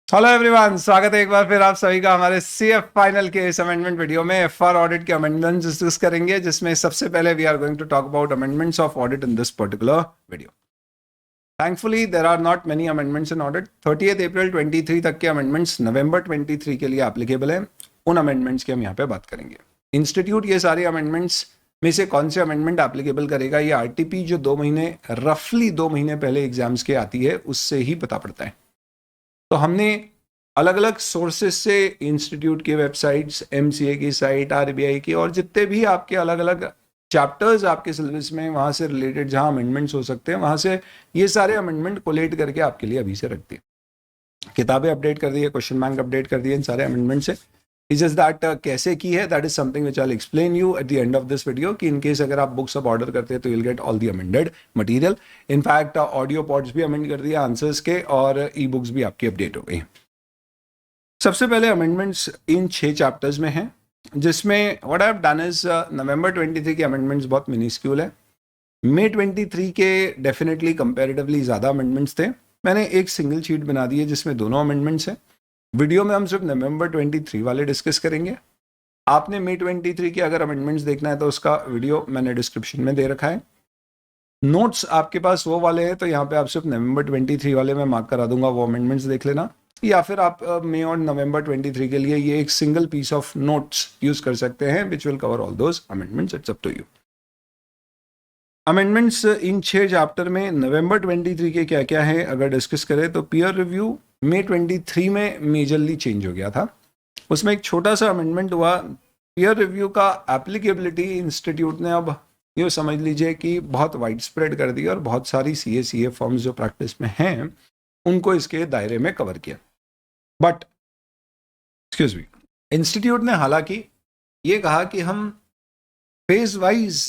Hello everyone, स्वागत है एक बार फिर आप सभी का हमारे सीएफ फाइनल के इस अमेंडमेंट वीडियो में। एफआर ऑडिट के अमेंडमेंट्स डिस्कस करेंगे, जिसमें सबसे पहले we are going to talk about amendments of audit in this particular video. Thankfully there are not many amendments in audit. 30 अप्रैल 23 तक के अमेंडमेंट्स नवंबर 23 के लिए एप्लीकेबल है। उन अमेंडमेंट्स की हम यहाँ पे बात करेंगे। इंस्टीट्यूट ये सारे अमेंडमेंट्स में से कौन से अमेंडमेंट एप्लीकेबल करेगा, ये आरटीपी जो रफली 2 महीने पहले एग्जाम्स के आती है उससे ही पता पड़ता है। तो हमने अलग अलग सोर्सेज से इंस्टीट्यूट की वेबसाइट्स, एमसीए की साइट, आरबीआई की, और जितने भी आपके अलग अलग चैप्टर्स आपके सिलेबस में वहाँ से रिलेटेड जहाँ अमेंडमेंट्स हो सकते हैं, वहाँ से ये सारे अमेंडमेंट कोलेट करके आपके लिए अभी से रख दिए। किताबें अपडेट कर दी है, क्वेश्चन बैंक अपडेट कर दिए इन सारे अमेंडमेंट से। इज जस्ट दैट कैसे की है, that is something which I explain you at the end of this video, कि इन केस अगर आप बुक्स अब ऑर्डर करते हैं तो you'll get all the amended material. In fact audio pods भी अमेंड कर दिया आंसर्स के, और ई बुक्स भी आपकी अपडेट हो गई। सबसे पहले अमेंडमेंट्स इन 6 चैप्टर्स में हैं, जिसमें what I have done is नवंबर 23 के अमेंडमेंट्स बहुत मिनिस्क्यूल है। मई 23 के डेफिनेटली कंपैरेटिवली ज़्यादा अमेंडमेंट्स थे। मैंने एक सिंगल शीट बना दी है जिसमें दोनों अमेंडमेंट्स हैं। वीडियो में हम सिर्फ नवंबर 23 वाले डिस्कस करेंगे। आपने मई 23 के अगर अमेंडमेंट्स देखना है तो उसका वीडियो मैंने डिस्क्रिप्शन में दे रखा है। नोट्स आपके पास वो वाले हैं, तो यहाँ पे आप सिर्फ नवंबर 23 वाले में मार्क करा दूंगा, वो अमेंडमेंट्स देख लेना। या फिर आप मई और नवंबर 23 के लिए ये एक single piece of notes use कर सकते हैं, which will cover all those amendments. It's up to you. Amendments in 6 chapter में नवंबर 23 के क्या क्या है अगर डिस्कस करें तो पीयर रिव्यू मई 23 में मेजरली चेंज हो गया था। उसमें एक छोटा सा अमेंडमेंट हुआ। पीयर रिव्यू का एप्लीकेबिलिटी इंस्टीट्यूट ने अब ये समझ लीजिए कि बहुत वाइड स्प्रेड कर दी, और बहुत सारी सीए फॉर्म्स जो प्रैक्टिस में हैं उनको इसके दायरे में कवर किया। बट एक्सक्यूज मी, इंस्टीट्यूट ने हालांकि ये कहा कि हम फेज वाइज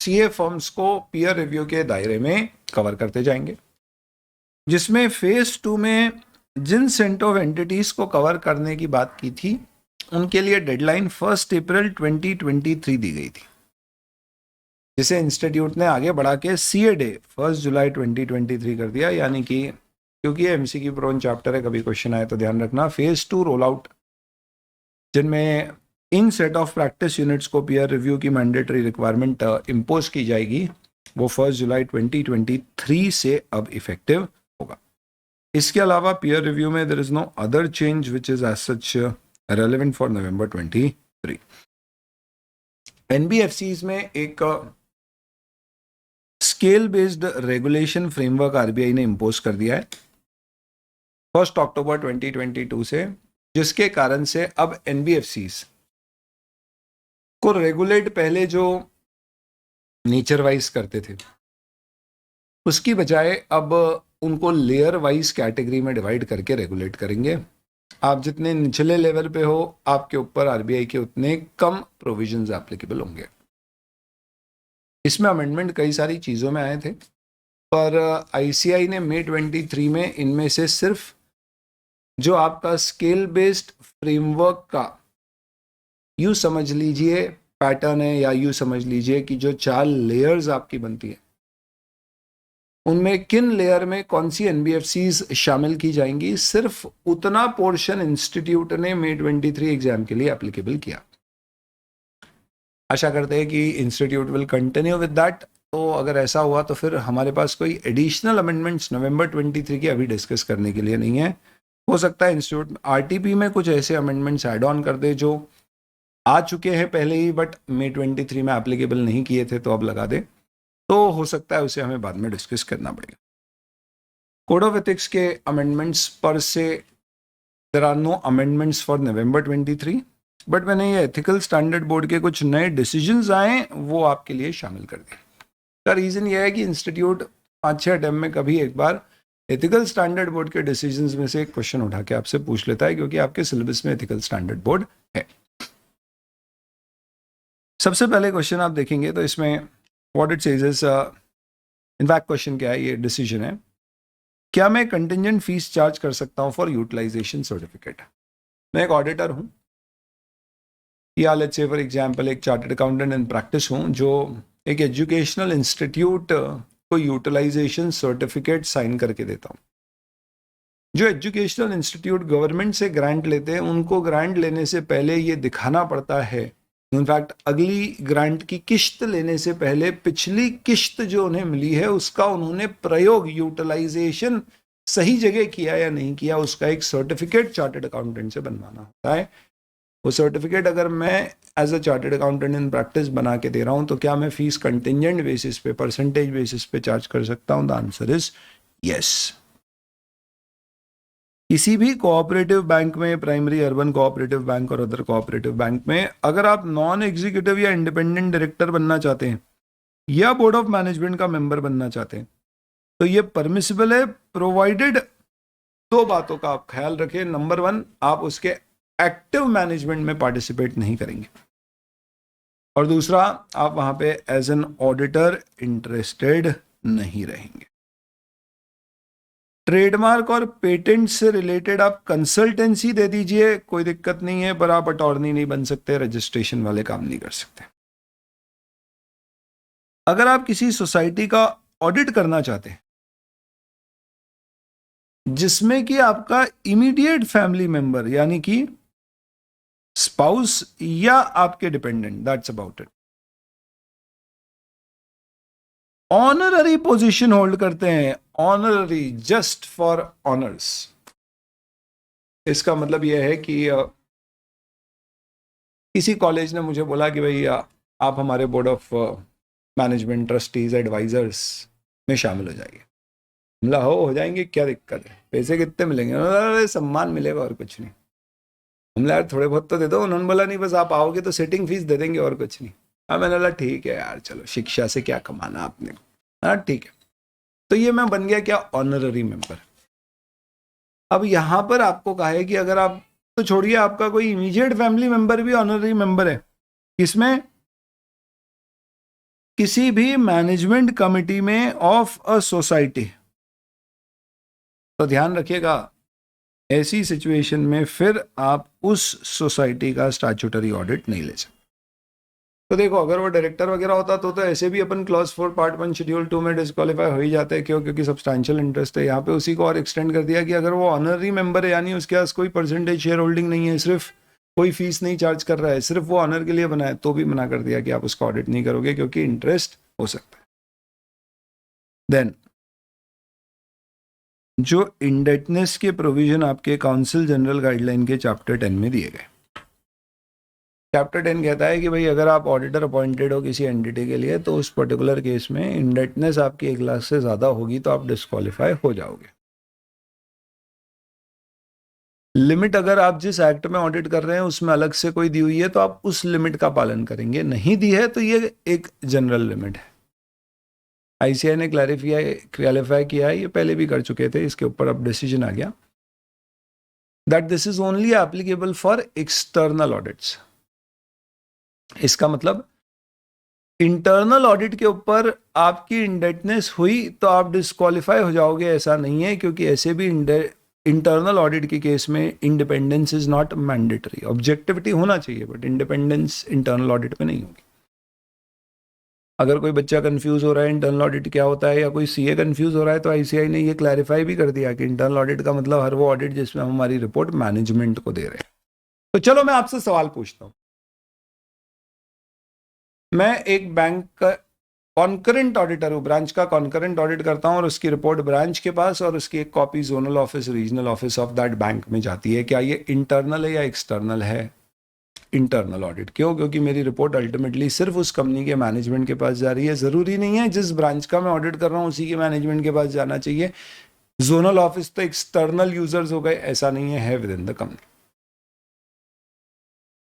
सीए फर्म्स को पीयर रिव्यू के दायरे में कवर करते जाएंगे, जिसमें फेज 2 में जिन सेट ऑफ एंटिटीज को कवर करने की बात की थी उनके लिए डेडलाइन 1 अप्रैल 2023 दी गई थी, जिसे इंस्टीट्यूट ने आगे बढ़ा के सीए डे 1 जुलाई 2023 कर दिया। यानी कि क्योंकि ये एमसीक्यू प्रोन चैप्टर है, कभी क्वेश्चन आए तो ध्यान रखना, फेज 2 रोल आउट जिनमें इन सेट ऑफ प्रैक्टिस यूनिट्स को पीयर रिव्यू की मैंडेटरी रिक्वायरमेंट इम्पोज की जाएगी, वो 1 जुलाई 2023 से अब इफेक्टिव होगा। इसके अलावा पीयर रिव्यू में there is no other change which is as such relevant for नवंबर 23। एनबीएफसीज में एक scale based regulation framework RBI ने इम्पोज कर दिया है 1 अक्टूबर 2022 से, जिसके कारण से अब एनबीएफसीज को रेगुलेट पहले जो नेचर वाइज करते थे उसकी बजाय अब उनको लेयर वाइज कैटेगरी में डिवाइड करके रेगुलेट करेंगे। आप जितने निचले लेवल पे हो आपके ऊपर आरबीआई के उतने कम प्रोविजंस एप्लीकेबल होंगे। इसमें अमेंडमेंट कई सारी चीज़ों में आए थे, पर आईसीआई ने मई 23 में इनमें से सिर्फ जो आपका स्केल बेस्ड फ्रेमवर्क का यूँ समझ लीजिए पैटर्न है, या यूँ समझ लीजिए कि जो 4 लेयर्स आपकी बनती है उनमें किन लेयर में कौन सी एनबीएफसीज शामिल की जाएंगी, सिर्फ उतना पोर्शन इंस्टीट्यूट ने मई 23 एग्जाम के लिए एप्लीकेबल किया। आशा करते हैं कि institute will continue with that. तो अगर ऐसा हुआ तो फिर हमारे पास कोई एडिशनल अमेंडमेंट्स नवंबर 23 के अभी डिस्कस करने के लिए नहीं है। हो सकता है इंस्टीट्यूट आरटीपी में कुछ ऐसे अमेंडमेंट्स ऐड ऑन कर दे जो आ चुके हैं पहले ही बट मई 23 में एप्लीकेबल नहीं किए थे, तो अब लगा दे। तो हो सकता है उसे हमें बाद में डिस्कस करना पड़ेगा। कोड ऑफ एथिक्स के अमेंडमेंट्स पर से there are no amendments for नवंबर 23, बट मैंने ये एथिकल स्टैंडर्ड बोर्ड के कुछ नए डिसीजंस आए वो आपके लिए शामिल कर दिए। का रीज़न ये है कि इंस्टीट्यूट 5-6 अटेम्प्ट में कभी एक बार एथिकल स्टैंडर्ड बोर्ड के डिसीजंस में से एक क्वेश्चन उठा के आपसे पूछ लेता है, क्योंकि आपके सिलेबस में एथिकल स्टैंडर्ड बोर्ड है। सबसे पहले क्वेश्चन आप देखेंगे तो इसमें what it says is, in fact question क्या है, ये डिसीजन है, क्या मैं कंटिजेंट फीस चार्ज कर सकता हूं फॉर यूटिलाइजेशन सर्टिफिकेट। मैं एक ऑडिटर हूं, या लेट्स से फॉर एग्जांपल एक चार्टर्ड अकाउंटेंट इन प्रैक्टिस हूं जो एक एजुकेशनल इंस्टीट्यूट को यूटिलाइजेशन सर्टिफिकेट साइन करके देता हूं। जो एजुकेशनल इंस्टीट्यूट गवर्नमेंट से ग्रांट लेते हैं उनको ग्रांट लेने से पहले ये दिखाना पड़ता है, इनफैक्ट अगली ग्रांट की किश्त लेने से पहले पिछली किश्त जो उन्हें मिली है उसका उन्होंने प्रयोग, यूटिलाइजेशन सही जगह किया या नहीं किया, उसका एक सर्टिफिकेट चार्टर्ड अकाउंटेंट से बनवाना होता है। वो सर्टिफिकेट अगर मैं as a chartered accountant in practice बना के दे रहा हूं तो क्या मैं फीस कंटिजेंट बेसिस पे, परसेंटेज बेसिस पे चार्ज कर सकता हूं? The answer is yes. किसी भी कोऑपरेटिव बैंक में, प्राइमरी अर्बन कोऑपरेटिव बैंक और अदर कोऑपरेटिव बैंक में, अगर आप नॉन एग्जीक्यूटिव या इंडिपेंडेंट डायरेक्टर बनना चाहते हैं या बोर्ड ऑफ मैनेजमेंट का मेंबर बनना चाहते हैं तो ये परमिसिबल है, प्रोवाइडेड दो बातों का आप ख्याल रखें। नंबर 1, आप उसके एक्टिव मैनेजमेंट में पार्टिसिपेट नहीं करेंगे, और दूसरा, आप वहां पे एज एन ऑडिटर इंटरेस्टेड नहीं रहेंगे। ट्रेडमार्क और पेटेंट से रिलेटेड आप कंसल्टेंसी दे दीजिए, कोई दिक्कत नहीं है, पर आप अटॉर्नी नहीं बन सकते, रजिस्ट्रेशन वाले काम नहीं कर सकते। अगर आप किसी सोसाइटी का ऑडिट करना चाहते हैं जिसमें कि आपका इमीडिएट फैमिली मेंबर यानी कि स्पाउस या आपके dependent, that's about it, honorary position hold करते हैं, ऑनररी, जस्ट फॉर ऑनर्स, इसका मतलब यह है कि किसी कॉलेज ने मुझे बोला कि भाई आप हमारे board of management, trustees, advisors में शामिल हो जाइए। हमला हो जाएंगे, क्या दिक्कत है, पैसे कितने मिलेंगे? अरे सम्मान मिलेगा और कुछ नहीं। हमला यार थोड़े बहुत तो दे दो। उन्होंने बोला नहीं, बस आप आओगे तो सेटिंग फीस दे देंगे और कुछ नहीं। हाँ, मैंने बोला ठीक है यार, चलो, शिक्षा से क्या कमाना आपने, हाँ ठीक है। तो ये मैं बन गया क्या, ऑनररी मेंबर। अब यहां पर आपको कहा है कि अगर आप, तो छोड़िए आपका कोई इमीडिएट फैमिली मेंबर भी ऑनररी मेंबर है, किसमें, किसी भी मैनेजमेंट कमिटी में ऑफ अ सोसाइटी, तो ध्यान रखिएगा ऐसी सिचुएशन में फिर आप उस सोसाइटी का स्टैट्यूटरी ऑडिट नहीं ले सकते। तो देखो, अगर वो डायरेक्टर वगैरह होता तो ऐसे भी अपन क्लॉज 4 पार्ट 1 शेड्यूल 2 में डिस्क्वालीफाई हो ही जाते हैं। क्यों? क्योंकि सब्सटैंशियल इंटरेस्ट है। यहाँ पे उसी को और एक्सटेंड कर दिया कि अगर वो ऑनररी मेंबर है, यानी उसके पास कोई परसेंटेज शेयर होल्डिंग नहीं है, सिर्फ कोई फीस नहीं चार्ज कर रहा है, सिर्फ वो ऑनर के लिए बना है, तो भी मना कर दिया कि आप उसका ऑडिट नहीं करोगे क्योंकि इंटरेस्ट हो सकता है। देन जो इंडेटनेस के प्रोविजन आपके काउंसिल जनरल गाइडलाइन के चैप्टर 10 में दिए गए। चैप्टर 10 कहता है कि भाई अगर आप ऑडिटर अपॉइंटेड हो किसी एंटिटी के लिए तो उस पर्टिकुलर केस में इंडेटनेस आपकी 1 लाख से ज्यादा होगी तो आप डिस्क्वालीफाई हो जाओगे। लिमिट अगर आप जिस एक्ट में ऑडिट कर रहे हैं उसमें अलग से कोई दी हुई है तो आप उस लिमिट का पालन करेंगे, नहीं दी है तो ये एक जनरल लिमिट है। आईसीआई ने क्लैरिफाई किया है, ये पहले भी कर चुके थे, इसके ऊपर अब डिसीजन आ गया that this is only applicable for external audits. इसका मतलब इंटरनल ऑडिट के ऊपर आपकी इंडेटनेस हुई तो आप डिस्क्वालीफाई हो जाओगे, ऐसा नहीं है, क्योंकि ऐसे भी इंटरनल ऑडिट के केस में independence is not mandatory. Objectivity होना चाहिए बट इंडिपेंडेंस इंटरनल ऑडिट में नहीं होगी। अगर कोई बच्चा कंफ्यूज हो रहा है इंटरनल ऑडिट क्या होता है, या कोई सीए कंफ्यूज हो रहा है, तो आईसीआई ने ये क्लैरिफाई भी कर दिया कि इंटरनल ऑडिट का मतलब हर वो ऑडिट जिसमें हम हमारी रिपोर्ट मैनेजमेंट को दे रहे हैं। तो चलो मैं आपसे सवाल पूछता हूं, मैं एक बैंक का कॉन्करेंट ऑडिटर हूं, ब्रांच का कॉन्करेंट ऑडिट करता हूं और उसकी रिपोर्ट ब्रांच के पास और उसकी एक copy zonal office, regional office of that bank में जाती है। क्या ये इंटरनल है या एक्सटर्नल है? Internal audit. क्यों? क्योंकि मेरी रिपोर्ट अल्टीमेटली सिर्फ उस कंपनी के मैनेजमेंट के पास जा रही है। जरूरी नहीं है जिस ब्रांच का मैं ऑडिट कर रहा हूं उसी के मैनेजमेंट के पास जाना चाहिए। जोनल ऑफिस तो एक्सटर्नल यूजर्स हो गए, ऐसा नहीं है विद इन द कंपनी।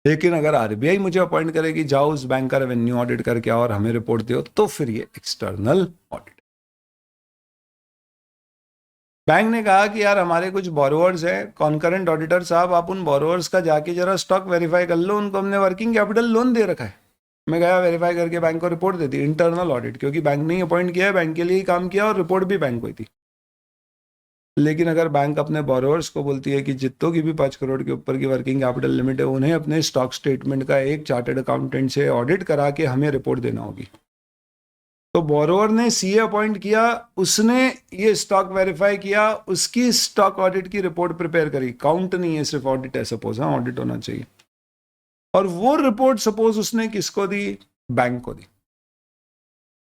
लेकिन अगर आरबीआई मुझे अपॉइंट करेगी, जाओ उस बैंक का रेवेन्यू ऑडिट करके आओ और हमें रिपोर्ट दो, तो फिर ये एक्सटर्नल ऑडिट। बैंक ने कहा कि यार हमारे कुछ बोरोवर्स हैं, कॉन्करेंट ऑडिटर साहब आप उन बोरोवर्स का जाके जरा स्टॉक वेरीफाई कर लो, उनको हमने वर्किंग कैपिटल लोन दे रखा है। मैं गया, वेरीफाई करके बैंक को रिपोर्ट दे दी, इंटरनल ऑडिट, क्योंकि बैंक ने ही अपॉइंट किया है, बैंक के लिए ही काम किया और रिपोर्ट भी बैंक को ही थी। लेकिन अगर बैंक अपने बोरोवर्स को बोलती है कि जितनों की भी 5 करोड़ के ऊपर की वर्किंग कैपिटल लिमिट है उन्हें अपने स्टॉक स्टेटमेंट का एक चार्टर्ड अकाउंटेंट से ऑडिट करा के हमें रिपोर्ट देना होगी, तो बोरोवर ने सीए अपॉइंट किया, उसने ये स्टॉक वेरीफाई किया, उसकी स्टॉक ऑडिट की रिपोर्ट प्रिपेयर करी, काउंट नहीं है, सिर्फ ऑडिट है सपोज, हाँ ऑडिट होना चाहिए, और वो रिपोर्ट सपोज उसने किसको दी, बैंक को दी,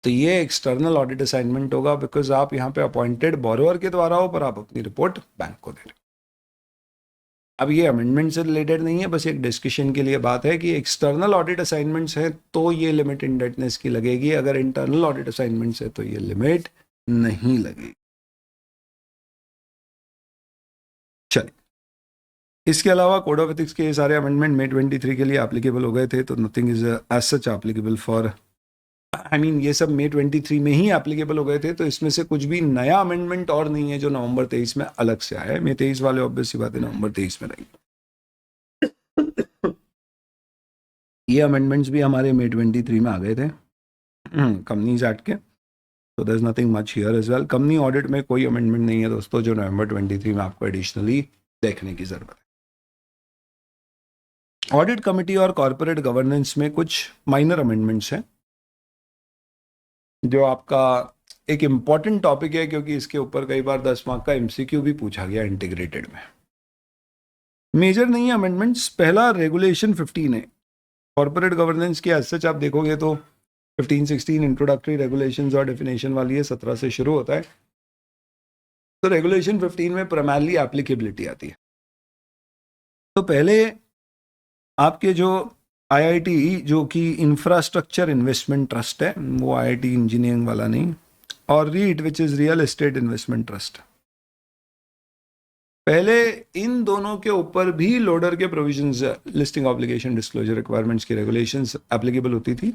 तो ये एक्सटर्नल ऑडिट असाइनमेंट होगा, बिकॉज आप यहाँ पे अपॉइंटेड बोरोवर के द्वारा हो पर आप अपनी रिपोर्ट बैंक को दे रहे हो। अब ये अमेंडमेंट से रिलेटेड नहीं है, बस एक डिस्कशन के लिए बात है कि एक्सटर्नल ऑडिट असाइनमेंट्स है तो ये लिमिट इंडेटनेस की लगेगी, अगर इंटरनल ऑडिट असाइनमेंट्स है तो ये लिमिट नहीं लगेगी। चलिए, इसके अलावा कोड ऑफ एथिक्स के ये सारे अमेंडमेंट May 23 के लिए एप्लीकेबल हो गए थे, तो nothing is as such applicable for, I mean ये सब May 23 में ही एप्लीकेबल हो गए थे, तो इसमें से कुछ भी नया अमेंडमेंट और नहीं है जो नवंबर 23 में अलग से आया है। May 23 वाले ऑब्वियस सी बात है नवंबर 23 में रहेंगे। ये अमेंडमेंट्स भी हमारे May 23 में आ गए थे कंपनीज एक्ट के, तो there is nothing much here as well. Company audit में कोई अमेंडमेंट नहीं है दोस्तों जो नवंबर 23 में आपको एडिशनली देखने की जरूरत है। ऑडिट कमिटी और कॉर्पोरेट गवर्नेंस में कुछ माइनर अमेंडमेंट्स हैं जो आपका एक इम्पॉर्टेंट टॉपिक है, क्योंकि इसके ऊपर कई बार 10 मार्क का एमसीक्यू भी पूछा गया इंटीग्रेटेड में। मेजर नहीं है अमेंडमेंट्स। पहला रेगुलेशन 15 है कॉर्पोरेट गवर्नेंस की, एज सच आप देखोगे तो 15-16 इंट्रोडक्टरी रेगुलेशंस और डेफिनेशन वाली है, 17 से शुरू होता है। तो रेगुलेशन 15 में प्राइमरली एप्लीकेबिलिटी आती है। तो पहले आपके जो आईआईटी जो कि इंफ्रास्ट्रक्चर इन्वेस्टमेंट ट्रस्ट है, वो आईआईटी इंजीनियरिंग वाला नहीं, और REIT which is real estate investment trust, पहले इन दोनों के ऊपर भी लोडर के provisions, listing obligation disclosure requirements की रेगुलेशंस एप्लीकेबल होती थी।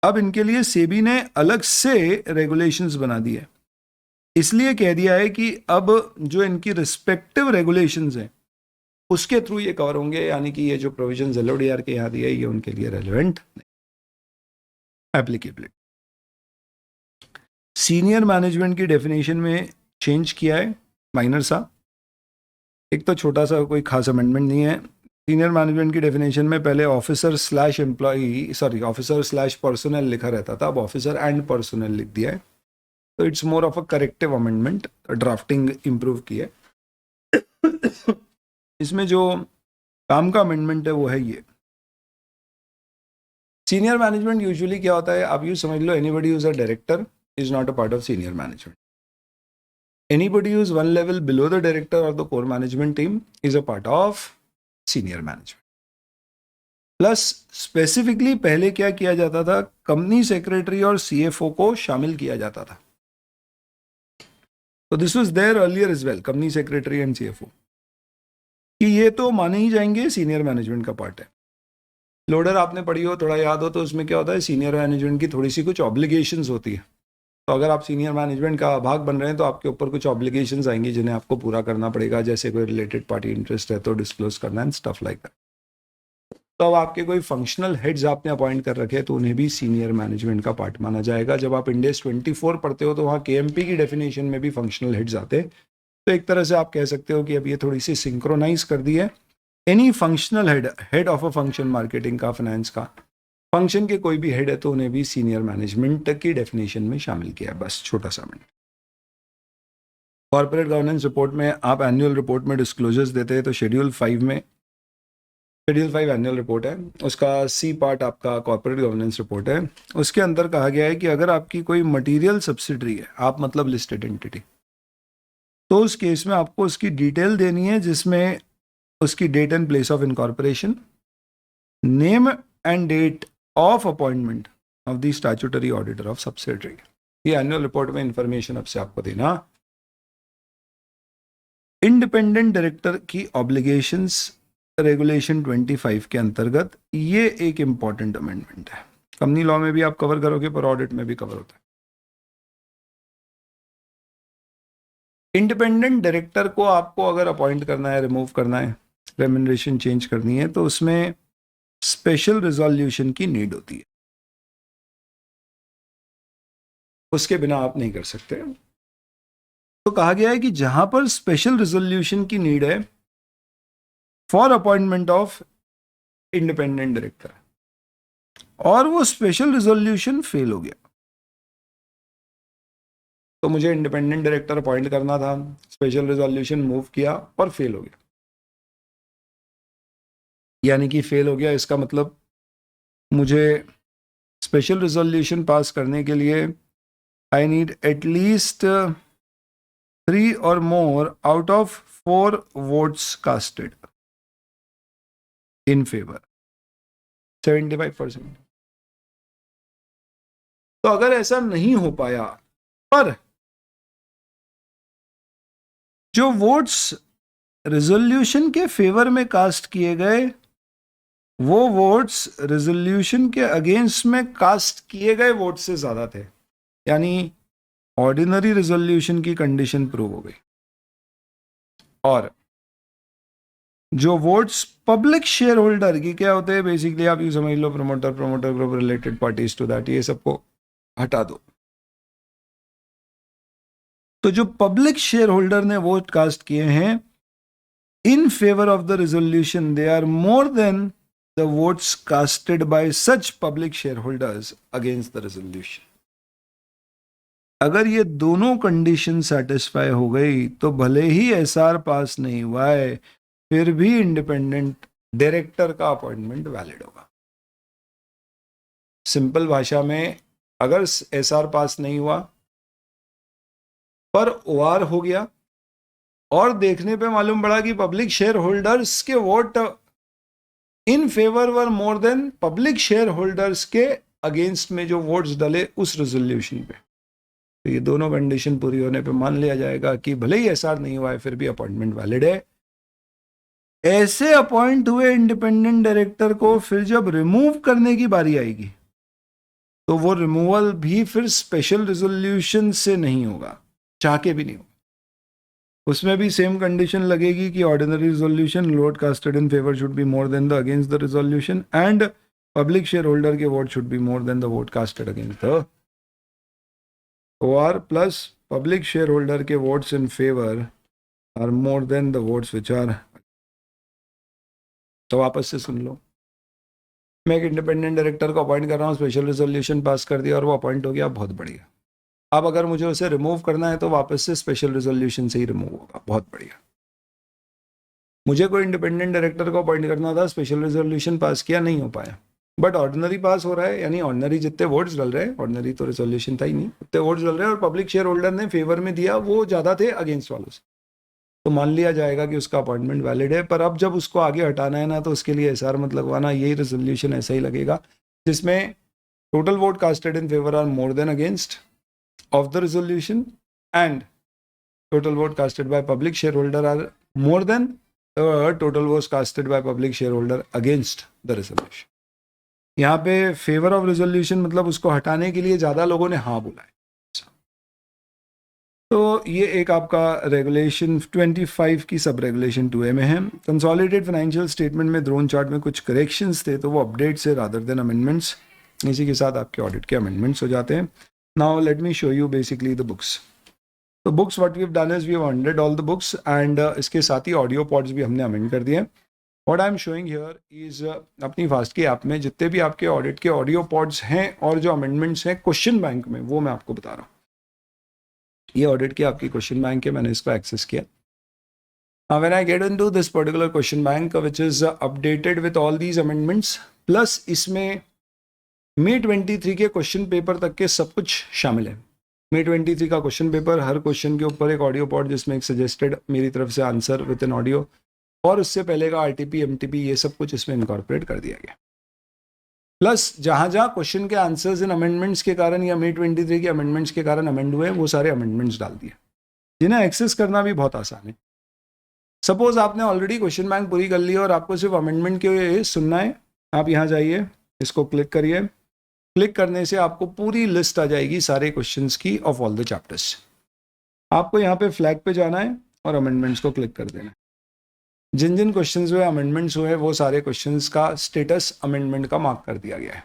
अब इनके लिए सेबी ने अलग से रेगुलेशंस बना दी है, इसलिए कह दिया है कि अब जो इनकी रिस्पेक्टिव रेगुलेशंस हैं उसके थ्रू ये कवर होंगे, यानी कि ये जो प्रोविजंस एलओडीआर के यहाँ दिए ये उनके लिए रेलेवेंट नहीं। एप्लीकेबिलिटी, सीनियर मैनेजमेंट की डेफिनेशन में चेंज किया है माइनर सा, एक तो छोटा सा कोई खास अमेंडमेंट नहीं है। सीनियर मैनेजमेंट की डेफिनेशन में पहले officer slash employee, sorry officer slash personal लिखा रहता था, अब ऑफिसर एंड पर्सनल लिख दिया है, तो it's more of a corrective amendment, drafting improve की है। इसमें जो काम का अमेंडमेंट है वो है ये, सीनियर मैनेजमेंट यूजुअली क्या होता है, आप यूँ समझ लो, anybody who is a director is not a part of senior management, anybody who is one level below the director और the core management team is a part of senior management. Plus specifically पहले क्या किया जाता था, company secretary और CFO को शामिल किया जाता था, तो this was there earlier as well, company secretary and CFO, कि ये तो माने ही जाएंगे सीनियर मैनेजमेंट का पार्ट है। लोडर आपने पढ़ी हो, थोड़ा याद हो, तो उसमें क्या होता है, सीनियर मैनेजमेंट की थोड़ी सी कुछ ऑब्लिगेशंस होती है, तो अगर आप सीनियर मैनेजमेंट का भाग बन रहे हैं तो आपके ऊपर कुछ ऑब्लिगेशंस आएंगी जिन्हें आपको पूरा करना पड़ेगा, जैसे कोई रिलेटेड पार्टी इंटरेस्ट है तो डिस्क्लोज करना एंड स्टफ लाइक दैट। तो अब आपके कोई फंक्शनल हेड्स आपने अपॉइंट कर रखे तो उन्हें भी सीनियर मैनेजमेंट का पार्ट माना जाएगा। जब आप इंडेस 24 पढ़ते हो तो वहाँ केएमपी की डेफिनेशन में भी फंक्शनल हेड्स आते, तो एक तरह से आप कह सकते हो कि अब ये थोड़ी सी सिंक्रोनाइज कर दी है। Any functional head, head of a function, marketing का, फाइनेंस का, फंक्शन के कोई भी हेड है तो उन्हें भी सीनियर मैनेजमेंट की डेफिनेशन में शामिल किया है, बस छोटा सा मिनट। कॉर्पोरेट गवर्नेंस रिपोर्ट में आप एनुअल रिपोर्ट में डिस्क्लोजर्स देते हैं, तो शेड्यूल 5 में, शेड्यूल 5 एनुअल रिपोर्ट है, उसका सी पार्ट आपका कॉर्पोरेट गवर्नेंस रिपोर्ट है। उसके अंदर कहा गया है कि अगर आपकी कोई मटीरियल सब्सिडरी है, आप मतलब लिस्टेड एंटिटी, तो उस केस में आपको उसकी डिटेल देनी है, जिसमें उसकी date and place of incorporation, name and date of appointment of the statutory auditor of subsidiary. ये एनुअल रिपोर्ट में इंफॉर्मेशन अब से आपको देना। इंडिपेंडेंट डायरेक्टर की ऑब्लिगेशंस रेगुलेशन 25 के अंतर्गत ये एक इंपॉर्टेंट अमेंडमेंट है। कंपनी लॉ में भी आप कवर करोगे पर ऑडिट में भी कवर होता है। इंडिपेंडेंट डायरेक्टर को आपको अगर अपॉइंट करना है, रिमूव करना है, रेम्यूनरेशन चेंज करनी है, तो उसमें स्पेशल रिजोल्यूशन की नीड होती है, उसके बिना आप नहीं कर सकते। तो कहा गया है कि जहां पर स्पेशल रिजोल्यूशन की नीड है for appointment of independent director और वो स्पेशल रिजोल्यूशन फेल हो गया, तो मुझे इंडिपेंडेंट डायरेक्टर अपॉइंट करना था, स्पेशल रिजोल्यूशन मूव किया और फेल हो गया। यानी कि फेल हो गया, इसका मतलब मुझे स्पेशल रिजोल्यूशन पास करने के लिए I need at least 3 or more out of 4 votes casted in favor, 75%। तो अगर ऐसा नहीं हो पाया, पर जो वोट्स रिजोल्यूशन के फेवर में कास्ट किए गए वो वोट्स रिजोल्यूशन के अगेंस्ट में कास्ट किए गए वोट से ज्यादा थे, यानी ऑर्डिनरी रिजोल्यूशन की कंडीशन प्रूव हो गई। और जो वोट्स पब्लिक शेयर होल्डर की क्या होते हैं, बेसिकली आप यू समझ लो promoter group related parties to that, ये सबको हटा दो। तो जो पब्लिक शेयर होल्डर ने वोट कास्ट किए हैं in favour of the resolution, they are more than the votes casted by such public shareholders against the resolution. अगर ये दोनों कंडीशन सेटिस्फाई हो गई तो भले ही एसआर पास नहीं हुआ है, फिर भी इंडिपेंडेंट डायरेक्टर का अपॉइंटमेंट वैलिड होगा। सिंपल भाषा में, अगर एसआर पास नहीं हुआ पर ओआर हो गया और देखने पे मालूम पड़ा कि पब्लिक शेयर होल्डर्स के vote in favour were more than public share holders के अगेंस्ट में जो वोट्स डले उस रेजोल्यूशन पे, तो ये दोनों कंडीशन पूरी होने पे मान लिया जाएगा कि भले ही एसआर नहीं हुआ है फिर भी अपॉइंटमेंट वैलिड है। ऐसे अपॉइंट हुए इंडिपेंडेंट डायरेक्टर को फिर जब रिमूव करने की बारी आएगी तो वो रिमूवल भी फिर स्पेशल रिजोल्यूशन से नहीं होगा, चाह के भी नहीं होगा। उसमें भी सेम कंडीशन लगेगी कि ordinary resolution vote casted in favour should be more than the against the resolution and public share holder के vote should be more than the vote casted against the OR plus public share holder के votes in favour are more than the votes which are. तो वापस से सुन लो, मैं एक independent director को appoint कर रहा हूँ, स्पेशल रिजोल्यूशन पास कर दिया और वो अपॉइंट हो गया, बहुत बढ़िया। अब अगर मुझे उसे रिमूव करना है तो वापस से स्पेशल रिजोल्यूशन से ही रिमूव होगा, बहुत बढ़िया। मुझे कोई इंडिपेंडेंट डायरेक्टर को अपॉइंट करना था, स्पेशल रिजोल्यूशन पास किया, नहीं हो पाया, बट ऑर्डिनरी पास हो रहा है, यानी ऑर्डिनरी जितने वोट्स डल रहे हैं, ऑर्डिनरी तो रिजोल्यूशन था ही नहीं, उतने वोट्स डल रहे हैं और पब्लिक शेयर होल्डर ने फेवर में दिया वो ज़्यादा थे अगेंस्ट वालों से, तो मान लिया जाएगा कि उसका अपॉइंटमेंट वैलिड है। पर अब जब उसको आगे हटाना है ना, तो उसके लिए एसआर मत लगवाना, यही रेजोल्यूशन ऐसा ही लगेगा जिसमें total vote casted in favour are more than against of the resolution and total vote casted by public shareholder are more than total votes casted by public shareholder against the resolution। यहाँ पे favour of resolution मतलब उसको हटाने के लिए ज्यादा लोगों ने हाँ बोला है। तो ये एक आपका रेगुलेशन 25 की सब रेगुलेशन 2A में है। कंसोलिडेटेड फाइनेंशियल स्टेटमेंट में ड्रोन चार्ट में कुछ करेक्शंस थे, तो वो अपडेट से रादर देन अमेंडमेंट्स, इसी के साथ आपके ऑडिट के अमेंडमेंट्स हो जाते हैं। Now let me show you basically the books. The books what we have done is we have amended all the books and इसके साथ ही ऑडियो पॉड्स भी हमने अमेंड कर दिए। What I am showing here is अपनी fast की app में जितने भी आपके ऑडिट के ऑडियो पॉड्स हैं और जो अमेंडमेंट्स हैं क्वेश्चन बैंक में, वो मैं आपको बता रहा हूँ। ये ऑडिट की आपकी क्वेश्चन बैंक है, मैंने इसको एक्सेस किया। When I get into this particular question bank which is updated with all these amendments plus इसमें May 23 के क्वेश्चन पेपर तक के सब कुछ शामिल है। May 23 का क्वेश्चन पेपर, हर क्वेश्चन के ऊपर एक ऑडियो पॉड जिसमें एक सजेस्टेड मेरी तरफ से आंसर विद एन ऑडियो, और उससे पहले का RTP MTP ये सब कुछ इसमें इनकॉर्पोरेट कर दिया गया। प्लस जहाँ जहाँ क्वेश्चन के आंसर्स इन अमेंडमेंट्स के कारण या May 23 के अमेंडमेंट्स के कारण अमेंड हुए, वो सारे अमेंडमेंट्स डाल दिए, जिन्हें एक्सेस करना भी बहुत आसान है। सपोज आपने ऑलरेडी क्वेश्चन बैंक पूरी कर ली और आपको सिर्फ अमेंडमेंट के सुनना है, आप यहाँ जाइए, इसको क्लिक करिए। क्लिक करने से आपको पूरी लिस्ट आ जाएगी सारे क्वेश्चंस की ऑफ ऑल द चैप्टर्स। आपको यहाँ पे फ्लैग पे जाना है और अमेंडमेंट्स को क्लिक कर देना है। जिन जिन क्वेश्चंस हुए, अमेंडमेंट्स हुए, वो सारे क्वेश्चंस का स्टेटस अमेंडमेंट का मार्क कर दिया गया है।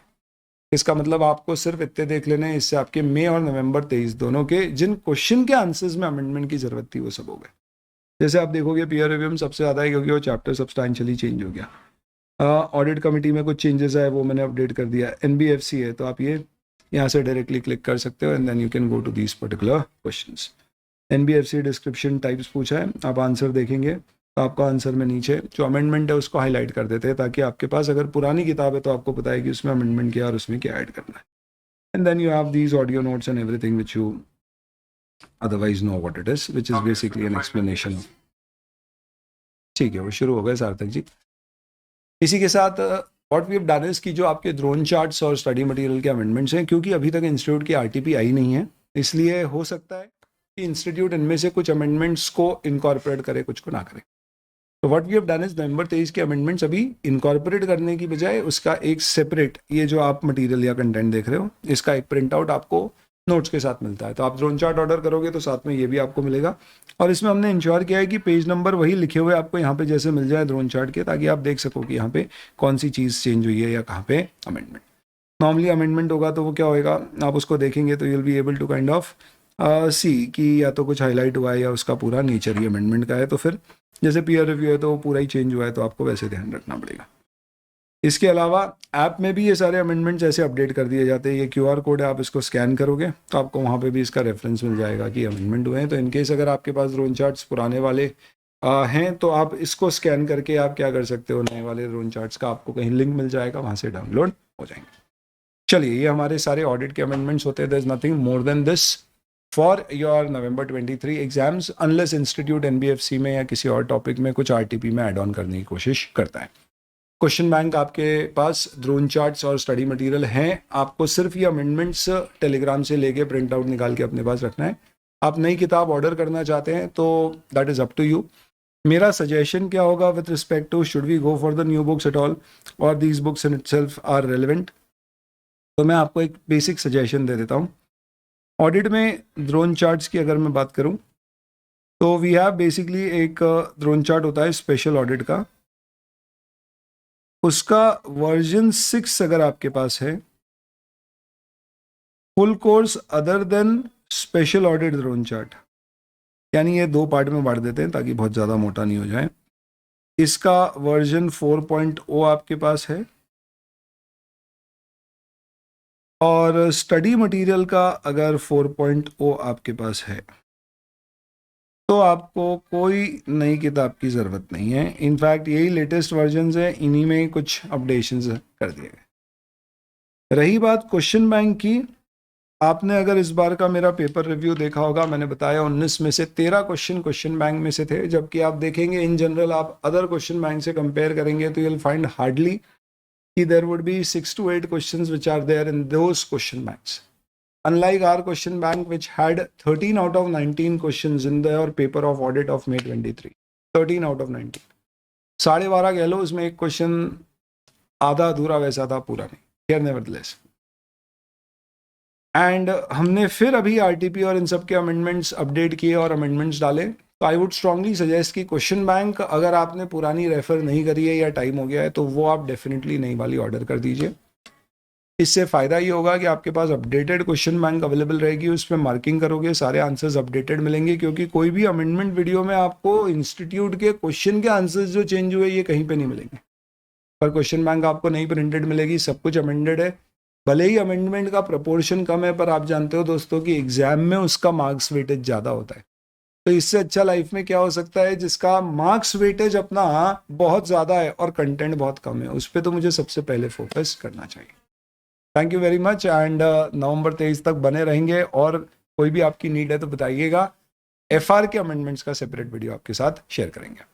इसका मतलब आपको सिर्फ इतने देख लेने हैं, इससे आपके मई और नवंबर 23 दोनों के जिन क्वेश्चन के आंसर्स में अमेंडमेंट की जरूरत थी वो सब हो गए। जैसे आप देखोगे पीयर रिव्यू में सबसे ज़्यादा है क्योंकि वो चैप्टर सब्सटैंशियली चेंज हो गया। ऑडिट कमेटी में कुछ चेंजेस आए, वो मैंने अपडेट कर दिया। NBFC है तो आप ये यहाँ से डायरेक्टली क्लिक कर सकते हो and then you can go to these particular questions. NBFC description types पूछा है, आप आंसर देखेंगे तो आपका आंसर में नीचे जो अमेंडमेंट है उसको हाईलाइट कर देते हैं, ताकि आपके पास अगर पुरानी किताब है तो आपको पता है कि उसमें अमेंडमेंट क्या है और उसमें क्या ऐड करना है। And then you have these audio notes and everything which you otherwise know what it is, which is basically an explanation. ठीक है, वो शुरू हो गए सार्थक जी। इसी के साथ what we have done is कि जो आपके ड्रोन चार्ट्स और स्टडी मटेरियल के अमेंडमेंट्स हैं, क्योंकि अभी तक इंस्टीट्यूट की आरटीपी आई नहीं है, इसलिए हो सकता है कि इंस्टीट्यूट इनमें से कुछ अमेंडमेंट्स को इनकॉर्पोरेट करे, कुछ को ना करे। तो what we have done is नवंबर 23 के अमेंडमेंट्स अभी इनकॉर्पोरेट करने की बजाय उसका एक सेपरेट, ये जो आप मटेरियल या कंटेंट देख रहे हो, इसका एक प्रिंट आउट आपको नोट्स के साथ मिलता है। तो आप ड्रोन चार्ट ऑर्डर करोगे तो साथ में ये भी आपको मिलेगा। और इसमें हमने इंश्योर किया है कि पेज नंबर वही लिखे हुए आपको यहाँ पे जैसे मिल जाए ड्रोन चार्ट के, ताकि आप देख सको कि यहाँ पे कौन सी चीज़ चेंज हुई है या कहाँ पे अमेंडमेंट। नॉर्मली अमेंडमेंट होगा तो वो क्या होएगा, आप उसको देखेंगे तो you will be able to kind of see कि या तो कुछ हाईलाइट हुआ है या उसका पूरा नेचर ही अमेंडमेंट का है। तो फिर जैसे पीयर रिव्यू है तो वो पूरा ही चेंज हुआ है, तो आपको वैसे ध्यान रखना पड़ेगा। इसके अलावा ऐप में भी ये सारे अमेंडमेंट्स ऐसे अपडेट कर दिए जाते हैं। ये QR कोड है, आप इसको स्कैन करोगे तो आपको वहाँ पे भी इसका रेफरेंस मिल जाएगा कि अमेंडमेंट हुए हैं। तो इनकेस अगर आपके पास ड्रोन चार्ट्स पुराने वाले हैं तो आप इसको स्कैन करके आप क्या कर सकते हो, नए वाले ड्रोन चार्ट्स का आपको कहीं लिंक मिल जाएगा, वहाँ से डाउनलोड हो जाएंगे। चलिए, ये हमारे सारे ऑडिट के अमेंडमेंट्स होते हैं। There is nothing more than this for your नवंबर 23 एग्जाम्स, अनलेस इंस्टीट्यूट एनबीएफसी में या किसी और टॉपिक में कुछ आरटीपी में ऐड ऑन करने की कोशिश करता है। क्वेश्चन बैंक आपके पास ड्रोन चार्ट्स और स्टडी मटेरियल हैं, आपको सिर्फ ये अमेंडमेंट्स टेलीग्राम से लेके प्रिंट आउट निकाल के अपने पास रखना है। आप नई किताब ऑर्डर करना चाहते हैं तो that is up to you. मेरा सजेशन क्या होगा with respect to should we go for the new books at all और these books in itself are relevant, तो मैं आपको एक बेसिक सजेशन दे देता हूँ। ऑडिट में ड्रोन चार्ट्स की अगर मैं बात करूँ तो वी हैव बेसिकली एक ड्रोन चार्ट होता है स्पेशल ऑडिट का, उसका वर्जन 6 अगर आपके पास है, full course other than special audit drone chart, यानी ये 2 पार्ट में बांट देते हैं ताकि बहुत ज़्यादा मोटा नहीं हो जाए। इसका वर्जन 4.0 आपके पास है और स्टडी मटेरियल का अगर 4.0 आपके पास है तो आपको कोई नई किताब की ज़रूरत नहीं है। इनफैक्ट यही लेटेस्ट वर्जन्स है, इन्हीं में कुछ अपडेशंस कर दिए गए। रही बात क्वेश्चन बैंक की, आपने अगर इस बार का मेरा पेपर रिव्यू देखा होगा, मैंने बताया 19 में से 13 क्वेश्चन बैंक में से थे, जबकि आप देखेंगे इन जनरल आप अदर क्वेश्चन बैंक से कंपेयर करेंगे तो यू विल फाइंड हार्डली कि there would be 6 to 8 questions which are there in those question banks, unlike our question bank which had 13 out of 19 questions in their paper of audit of May 23, 13 out of 19, 12.5 कह लो, उसमें एक question आधा अधूरा वैसा था, पूरा नहीं। Here nevertheless, and हमने फिर अभी आरटीपी और इन सब के अमेंडमेंट्स अपडेट किए और अमेंडमेंट्स डाले। तो आई वुड स्ट्रांगली सजेस्ट कि क्वेश्चन बैंक अगर आपने पुरानी रेफर नहीं करी है या टाइम हो गया है तो वो आप डेफिनेटली नई वाली ऑर्डर कर दीजिए। इससे फ़ायदा ये होगा कि आपके पास अपडेटेड क्वेश्चन बैंक अवेलेबल रहेगी, उस पर मार्किंग करोगे, सारे आंसर्स अपडेटेड मिलेंगे, क्योंकि कोई भी अमेंडमेंट वीडियो में आपको इंस्टीट्यूट के क्वेश्चन के आंसर्स जो चेंज हुए ये कहीं पे नहीं मिलेंगे, पर क्वेश्चन बैंक आपको नहीं प्रिंटेड मिलेगी, सब कुछ अमेंडेड है। भले ही अमेंडमेंट का प्रपोर्शन कम है, पर आप जानते हो दोस्तों कि एग्जाम में उसका मार्क्स वेटेज ज़्यादा होता है। तो इससे अच्छा लाइफ में क्या हो सकता है, जिसका मार्क्स वेटेज अपना बहुत ज़्यादा है और कंटेंट बहुत कम है, उस पर तो मुझे सबसे पहले फोकस करना चाहिए। Thank you very much and November 23 तक बने रहेंगे, और कोई भी आपकी नीड है तो बताइएगा। FR के अमेंडमेंट्स का सेपरेट वीडियो आपके साथ शेयर करेंगे।